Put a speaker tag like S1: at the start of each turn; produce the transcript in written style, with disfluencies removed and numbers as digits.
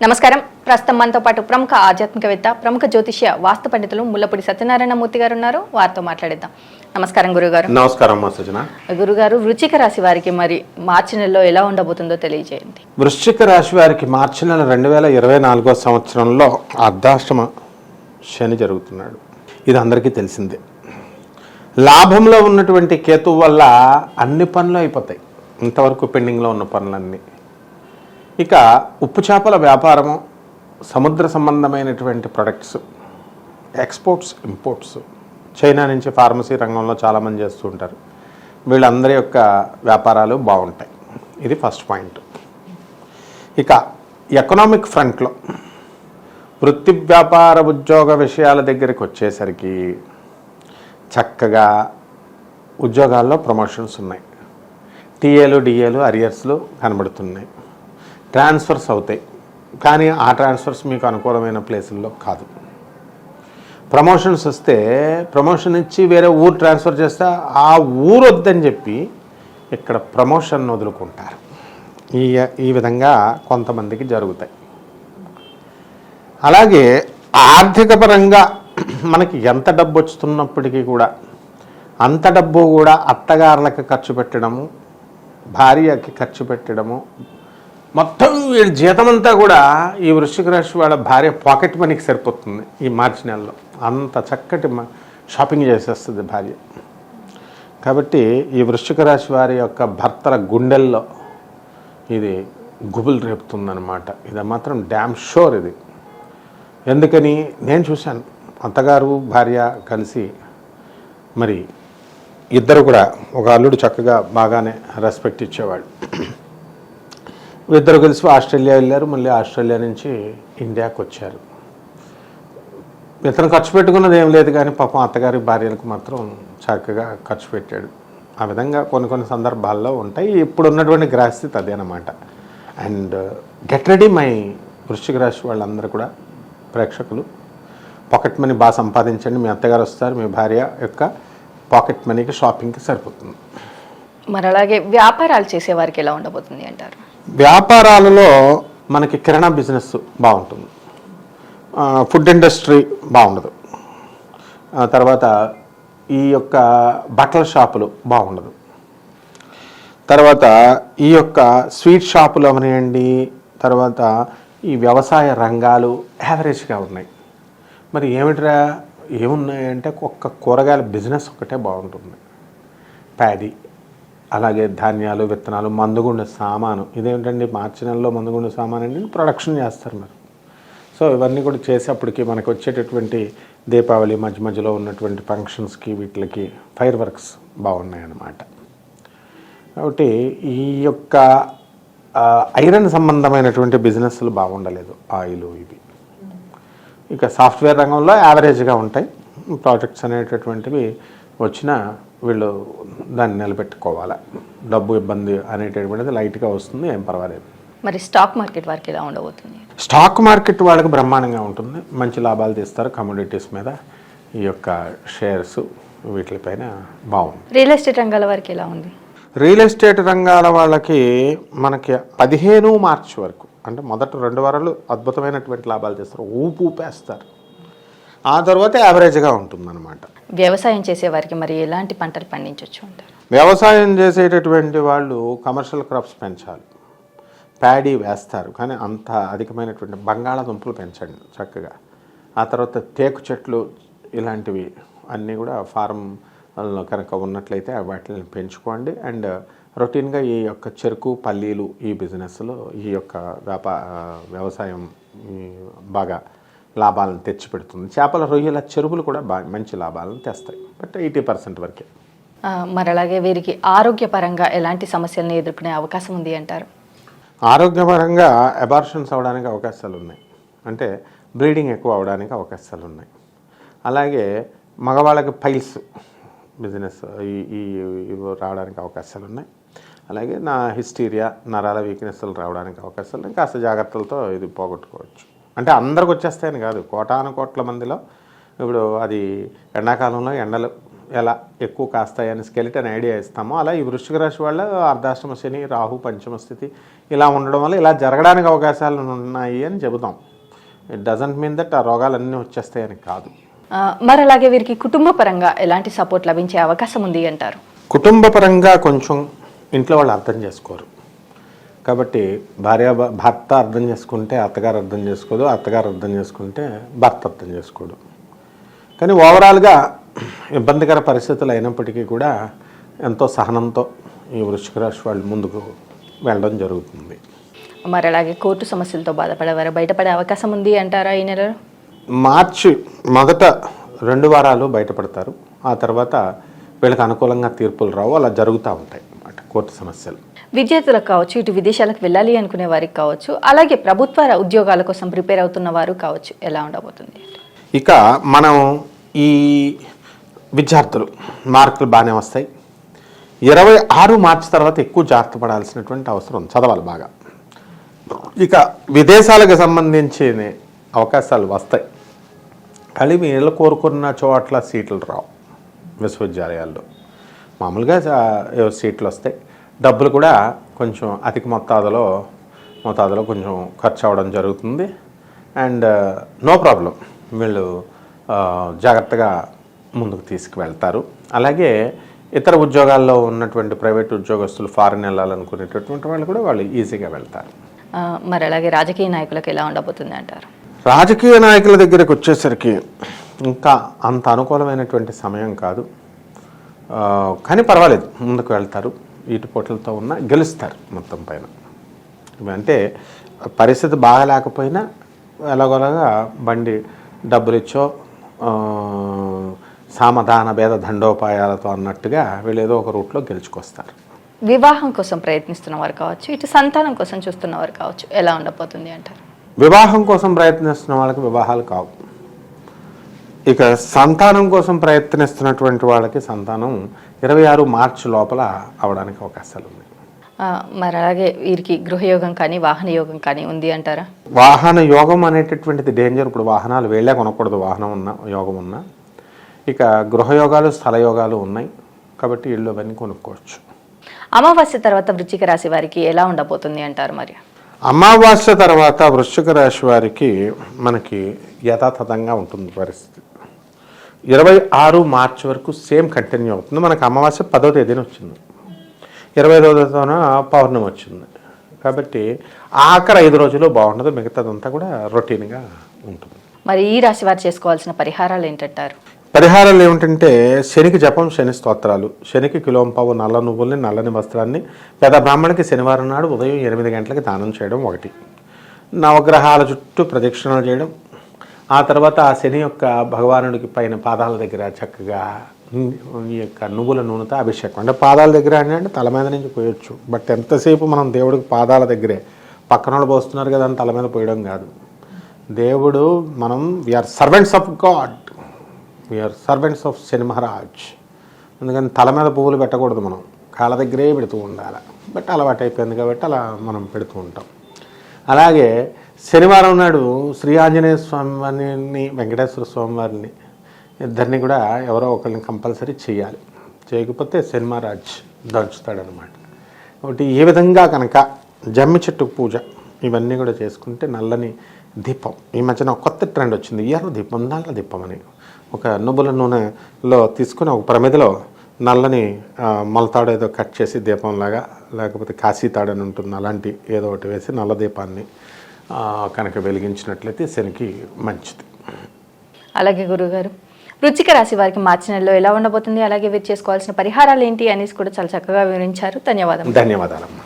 S1: నమస్కారం. ప్రస్తుతం మనతో పాటు ప్రముఖ ఆధ్యాత్మికవేత్త, ప్రముఖ జ్యోతిష్య వాస్తు పండితులు ముల్లపూడి సత్యనారాయణ మూర్తి గారు ఉన్నారు. వారితో మాట్లాడిద్దాం. నమస్కారం గురుగారు.
S2: నమస్కారం సజన.
S1: గురుగారు, వృశ్చిక రాశి వారికి మరి మార్చి నెలలో ఎలా ఉండబోతుందో తెలియజేయండి.
S2: వృశ్చిక రాశి వారికి మార్చి నెల 2024 సంవత్సరంలో అర్ధాష్టమ శని జరుగుతున్నాడు. ఇది అందరికీ తెలిసిందే. లాభంలో ఉన్నటువంటి కేతు వల్ల అన్ని పనులు అయిపోతాయి, ఇంతవరకు పెండింగ్లో ఉన్న పనులన్నీ. ఇక ఉప్పు చేపల వ్యాపారము, సముద్ర సంబంధమైనటువంటి ప్రొడక్ట్స్, ఎక్స్పోర్ట్స్, ఇంపోర్ట్స్, చైనా నుంచి ఫార్మసీ రంగంలో చాలామంది చేస్తూ ఉంటారు. వీళ్ళందరి యొక్క వ్యాపారాలు బాగుంటాయి. ఇది ఫస్ట్ పాయింట్. ఇక ఎకనామిక్ ఫ్రంట్లో వృత్తి వ్యాపార ఉద్యోగ విషయాల దగ్గరికి వచ్చేసరికి చక్కగా ఉద్యోగాల్లో ప్రమోషన్స్ ఉన్నాయి. టీఏలు, డిఏలు, అరియర్స్లు కనబడుతున్నాయి. ట్రాన్స్ఫర్స్ అవుతాయి, కానీ ఆ ట్రాన్స్ఫర్స్ మీకు అనుకూలమైన ప్లేసుల్లో కాదు. ప్రమోషన్స్ వస్తే ప్రమోషన్ ఇచ్చి వేరే ఊరు ట్రాన్స్ఫర్ చేస్తే ఆ ఊరు వద్దని చెప్పి ఇక్కడ ప్రమోషన్ వదులుకుంటారు. ఈ విధంగా కొంతమందికి జరుగుతాయి. అలాగే ఆర్థిక పరంగా మనకి ఎంత డబ్బు వస్తున్నప్పటికీ కూడా అంత డబ్బు కూడా అత్తగారులకు ఖర్చు పెట్టడము, భార్యకి ఖర్చు పెట్టడము, మొత్తం వీడి జీతం అంతా కూడా ఈ వృశ్చిక రాశి వాళ్ళ భార్య పాకెట్ మనీకి సరిపోతుంది. ఈ మార్చి నెలలో అంత చక్కటి షాపింగ్ చేసేస్తుంది భార్య. కాబట్టి ఈ వృశ్చిక రాశి వారి యొక్క భర్తల గుండెల్లో ఇది గుబులు రేపుతుందన్నమాట. ఇది మాత్రం డ్యామ్ షోర్. ఇది ఎందుకని నేను చూశాను. అత్తగారు భార్య కలిసి మరి ఇద్దరు కూడా, ఒక అల్లుడు చక్కగా బాగానే రెస్పెక్ట్ ఇచ్చేవాడు. ఇద్దరు కలిసి ఆస్ట్రేలియా వెళ్ళారు, మళ్ళీ ఆస్ట్రేలియా నుంచి ఇండియాకి వచ్చారు. ఇతను ఖర్చు పెట్టుకున్నది ఏం లేదు, కానీ పాపం అత్తగారి భార్యలకు మాత్రం చక్కగా ఖర్చు పెట్టాడు. ఆ విధంగా కొన్ని సందర్భాల్లో ఉంటాయి. ఇప్పుడు ఉన్నటువంటి గ్రహస్థితి అదేనమాట. అండ్ గెట్ రెడీ మై వృశ్చిక రాశి వాళ్ళందరూ కూడా, ప్రేక్షకులు, పాకెట్ మనీ బాగా సంపాదించండి. మీ అత్తగారు వస్తారు, మీ భార్య యొక్క పాకెట్ మనీకి షాపింగ్కి సరిపోతుంది.
S1: మరి అలాగే వ్యాపారాలు చేసేవారికి ఎలా ఉండబోతుంది అంటారు?
S2: వ్యాపారాలలో మనకి కిరాణా బిజినెస్ బాగుంటుంది, ఫుడ్ ఇండస్ట్రీ బాగుండదు, తర్వాత ఈ యొక్క బట్టల షాపులు బాగుండదు, తర్వాత ఈ యొక్క స్వీట్ షాపులు అవనివ్వండి, తర్వాత ఈ వ్యవసాయ రంగాలు యావరేజ్గా ఉన్నాయి. మరి ఏమిట్రా ఏమున్నాయంటే ఒక్క కూరగాయల బిజినెస్ ఒకటే బాగుంటుంది. ప్యాడీ, అలాగే ధాన్యాలు, విత్తనాలు, మందుగుండు సామాను. ఇదేంటండి మార్చి నెలలో మందుగుండు సామాను అండి ప్రొడక్షన్ చేస్తారు మరి. సో ఇవన్నీ కూడా చేసేప్పటికి మనకు వచ్చేటటువంటి దీపావళి మధ్యలో ఉన్నటువంటి ఫంక్షన్స్కి వీటికి ఫైర్ వర్క్స్ బాగున్నాయన్నమాట. కాబట్టి ఈ యొక్క ఐరన్ సంబంధమైనటువంటి బిజినెస్లు బాగుండలేదు, ఆయిల్ ఇవి. ఇక సాఫ్ట్వేర్ రంగంలో యావరేజ్గా ఉంటాయి. ప్రాజెక్ట్స్ అనేటటువంటివి వచ్చినా వీళ్ళు దాన్ని నిలబెట్టుకోవాలి. డబ్బు ఇబ్బంది అనేటటువంటిది లైట్గా వస్తుంది, ఏం పర్వాలేదు.
S1: మరి స్టాక్ మార్కెట్ వారికి ఎలా ఉండబోతుంది?
S2: స్టాక్ మార్కెట్ వాళ్ళకి బ్రహ్మాండంగా ఉంటుంది. మంచి లాభాలు తీస్తారు కమోడిటీస్ మీద. ఈ యొక్క షేర్స్ వీటిపైన బాగుంది.
S1: రియల్ ఎస్టేట్ రంగాల వారికి ఎలా ఉంది?
S2: రియల్ ఎస్టేట్ రంగాల వాళ్ళకి మనకి 15 మార్చి వరకు, అంటే మొదటి 2 వారాలు అద్భుతమైనటువంటి లాభాలు తీస్తారు, ఊపేస్తారు. ఆ తర్వాత యావరేజ్గా ఉంటుందన్నమాట.
S1: వ్యవసాయం చేసేవారికి మరి ఎలాంటి పంటలు పండించవచ్చు అంటారు?
S2: వ్యవసాయం చేసేటటువంటి వాళ్ళు కమర్షియల్ క్రాప్స్ పెంచాలి. ప్యాడీ వేస్తారు, కానీ అంత అధికమైనటువంటి బంగాళాదుంపలు పెంచండి చక్కగా. ఆ తర్వాత తేకు చెట్లు ఇలాంటివి అన్నీ కూడా ఫారంలో కనుక ఉన్నట్లయితే వాటిని పెంచుకోండి. అండ్ రొటీన్గా ఈ యొక్క చెరుకు, పల్లీలు ఈ బిజినెస్లో ఈ యొక్క వ్యవసాయం బాగా లాభాలను తెచ్చిపెడుతుంది. చేపల, రొయ్యల చెరువులు కూడా బాగా మంచి లాభాలను తెస్తాయి, బట్ 80% వరకే.
S1: మరి అలాగే వీరికి ఆరోగ్యపరంగా ఎలాంటి సమస్యలను ఎదుర్కొనే అవకాశం ఉంది అంటారు?
S2: ఆరోగ్యపరంగా అబార్షన్స్ అవడానికి అవకాశాలు ఉన్నాయి, అంటే బ్లీడింగ్ ఎక్కువ అవడానికి అవకాశాలు ఉన్నాయి. అలాగే మగవాళ్ళకి పైల్స్ బిజినెస్ రావడానికి అవకాశాలు ఉన్నాయి. అలాగే హిస్టీరియా, నరాల వీక్నెస్లు రావడానికి అవకాశాలు ఉన్నాయి. కాస్త జాగ్రత్తలతో ఇది పోగొట్టుకోవచ్చు. అంటే అందరికి వచ్చేస్తాయని కాదు, కోటాను కోట్ల మందిలో. ఇప్పుడు అది ఎండాకాలంలో ఎండలు ఎలా ఎక్కువ కాస్తాయని స్కెలిటన్ ఐడియా ఇస్తామో, అలా ఈ వృశ్చిక రాశి వాళ్ళ అర్ధాష్టమ శని, రాహు పంచమ స్థితి ఇలా ఉండడం వల్ల ఇలా జరగడానికి అవకాశాలు ఉన్నాయి అని చెబుతాం. ఇట్ డజంట్ మీన్ దట్ ఆ రోగాలన్నీ వచ్చేస్తాయని కాదు.
S1: మరి అలాగే వీరికి కుటుంబ పరంగా ఎలాంటి సపోర్ట్ లభించే అవకాశం ఉంది అంటారు?
S2: కుటుంబ పరంగా కొంచెం ఇంట్లో వాళ్ళు అర్థం చేసుకోరు కాబట్టి భర్త అర్థం చేసుకుంటే అత్తగారు అర్థం చేసుకోదు, అత్తగారు అర్థం చేసుకుంటే భర్త అర్థం చేసుకోడు. కానీ ఓవరాల్గా ఇబ్బందికర పరిస్థితులు అయినప్పటికీ కూడా ఎంతో సహనంతో ఈ వృశ్చిక రాశి వాళ్ళు ముందుకు వెళ్ళడం జరుగుతుంది.
S1: మరి అలాగే కోర్టు సమస్యలతో బాధపడేవారు బయటపడే అవకాశం ఉంది అంటారా ఈ నెలలో?
S2: మార్చి మొదట 2 వారాలు బయటపడతారు. ఆ తర్వాత వీళ్ళకి అనుకూలంగా తీర్పులు రావు, అలా జరుగుతూ ఉంటాయి అన్నమాట కోర్టు సమస్యలు.
S1: విద్యార్థులకు కావచ్చు, ఇటు విదేశాలకు వెళ్ళాలి అనుకునే వారికి కావచ్చు, అలాగే ప్రభుత్వ ఉద్యోగాల కోసం ప్రిపేర్ అవుతున్న వారు కావచ్చు, ఎలా ఉండబోతుంది?
S2: ఇక మనం ఈ విద్యార్థులు మార్కులు బాగానే వస్తాయి. 26 మార్చి తర్వాత ఎక్కువ జాగ్రత్త పడాల్సినటువంటి అవసరం, చదవాలి బాగా. ఇక విదేశాలకు సంబంధించిన అవకాశాలు వస్తాయి, కానీ వీళ్ళు కోరుకున్న చోట్ల సీట్లు రావు. విశ్వవిద్యాలయాల్లో మామూలుగా సీట్లు వస్తాయి, డబ్బులు కూడా కొంచెం అధిక మొత్తాదులో కొంచెం ఖర్చు అవ్వడం జరుగుతుంది. అండ్ నో ప్రాబ్లం, వీళ్ళు జాగ్రత్తగా ముందుకు తీసుకువెళ్తారు. అలాగే ఇతర ఉద్యోగాల్లో ఉన్నటువంటి ప్రైవేట్ ఉద్యోగస్తులు ఫారిన్ వెళ్ళాలనుకునేటటువంటి వాళ్ళు కూడా వాళ్ళు ఈజీగా వెళ్తారు.
S1: మరి అలాగే రాజకీయ నాయకులకు ఎలా ఉండబోతుంది అంటారు?
S2: రాజకీయ నాయకుల దగ్గరకు వచ్చేసరికి ఇంకా అంత అనుకూలమైనటువంటి సమయం కాదు, కానీ పర్వాలేదు, ముందుకు వెళ్తారు. ఈటుపోట్లతో ఉన్న గెలుస్తారు మొత్తం పైన. అంటే పరిస్థితి బాగా లేకపోయినా ఎలాగోలాగా బండి డబ్బులు ఇచ్చో సామధాన భేద దండోపాయాలతో అన్నట్టుగా వీళ్ళు ఏదో ఒక రూట్లో గెలుచుకొస్తారు.
S1: వివాహం కోసం ప్రయత్నిస్తున్న వారు కావచ్చు, ఇటు సంతానం కోసం చూస్తున్న వారు కావచ్చు, ఎలా ఉండబోతుంది అంటారు?
S2: వివాహం కోసం ప్రయత్నిస్తున్న వాళ్ళకి వివాహాలు కావు. ఇక సంతానం కోసం ప్రయత్నిస్తున్నటువంటి వాళ్ళకి సంతానం 26 మార్చి లోపల అవడానికి అవకాశాలు ఉన్నాయి.
S1: మరి అలాగే వీరికి గృహయోగం కానీ వాహన యోగం కానీ ఉంది అంటారా?
S2: వాహన యోగం అనేటటువంటిది డేంజర్. ఇప్పుడు వాహనాలు వేళ్ళే కొనకూడదు, వాహనం ఉన్నా యోగం ఉన్నా. ఇక గృహయోగాలు స్థల యోగాలు ఉన్నాయి కాబట్టి ఇళ్ళు అవన్నీ కొనుక్కోవచ్చు.
S1: అమావాస్య తర్వాత వృశ్చిక రాశి వారికి ఎలా ఉండబోతుంది అంటారు? మరి
S2: అమావాస్య తర్వాత వృశ్చిక రాశి వారికి మనకి యథాతథంగా ఉంటుంది పరిస్థితి. 26 మార్చి వరకు సేమ్ కంటిన్యూ అవుతుంది. మనకు అమావాస్య 10వ తేదీన వచ్చింది, 25వ తేదీన పౌర్ణమి వచ్చింది. కాబట్టి ఆఖరి 5 రోజులు బాగుండదు, మిగతాదంతా కూడా రొటీన్గా ఉంటుంది.
S1: మరి ఈ రాశి వారు చేసుకోవాల్సిన పరిహారాలు ఏంటంటారు?
S2: పరిహారాలు ఏమిటంటే శనికి జపం, శని స్తోత్రాలు, శనికి కిలోంపావు నల్ల నువ్వుల్ని, నల్లని వస్త్రాన్ని పేద బ్రాహ్మణికి శనివారం నాడు ఉదయం 8 గంటలకి దానం చేయడం ఒకటి. నవగ్రహాల చుట్టూ ప్రదక్షిణలు చేయడం. ఆ తర్వాత ఆ శని యొక్క భగవానుడికి పైన పాదాల దగ్గర చక్కగా ఈ యొక్క నువ్వుల నూనెతో అభిషేకం. అంటే పాదాల దగ్గర అంటే తల మీద నుంచి పోయొచ్చు, బట్ ఎంతసేపు మనం దేవుడికి పాదాల దగ్గరే, పక్కన వాళ్ళు పోస్తున్నారు కదా అని తల మీద పోయడం కాదు. దేవుడు మనం we are servants of God, we are servants of Shani Maharaj. అందుకని తల మీద పువ్వులు పెట్టకూడదు, మనం కాళ్ళ దగ్గరే పెడుతూ ఉండాలి. బట్ అలవాటు అయిపోయింది కాబట్టి అలా మనం పెడుతూ ఉంటాం. అలాగే శనివారం నాడు శ్రీ ఆంజనేయ స్వామి వారిని, వెంకటేశ్వర స్వామి వారిని, ఇద్దరిని కూడా ఎవరో ఒకరిని కంపల్సరీ చేయాలి. చేయకపోతే శని మహారాజ్ దంచుతాడనమాట. కాబట్టి ఈ విధంగా కనుక జమ్మి చెట్టు పూజ ఇవన్నీ కూడా చేసుకుంటే, నల్లని దీపం, ఈ మధ్యన ఒక కొత్త ట్రెండ్ వచ్చింది, ఎర్ర దీపం, నల్ల దీపం అని. ఒక నువ్వుల నూనెలో తీసుకుని ఒక ప్రమిదలో నల్లని మొలతాడు ఏదో కట్ చేసి దీపంలాగా, లేకపోతే కాశీ తాడని ఉంటుంది, అలాంటి ఏదో ఒకటి వేసి నల్ల దీపాన్ని కనుక వెలిగించినట్లయితే శనికి మంచిది.
S1: అలాగే గురుగారు, వృశ్చిక రాశి వారికి మార్చి నెలలో ఎలా ఉండబోతుంది, అలాగే వీరు చేసుకోవాల్సిన పరిహారాలు ఏంటి అనేసి కూడా చాలా చక్కగా వివరించారు. ధన్యవాదాలు.
S2: ధన్యవాదాలమ్మా.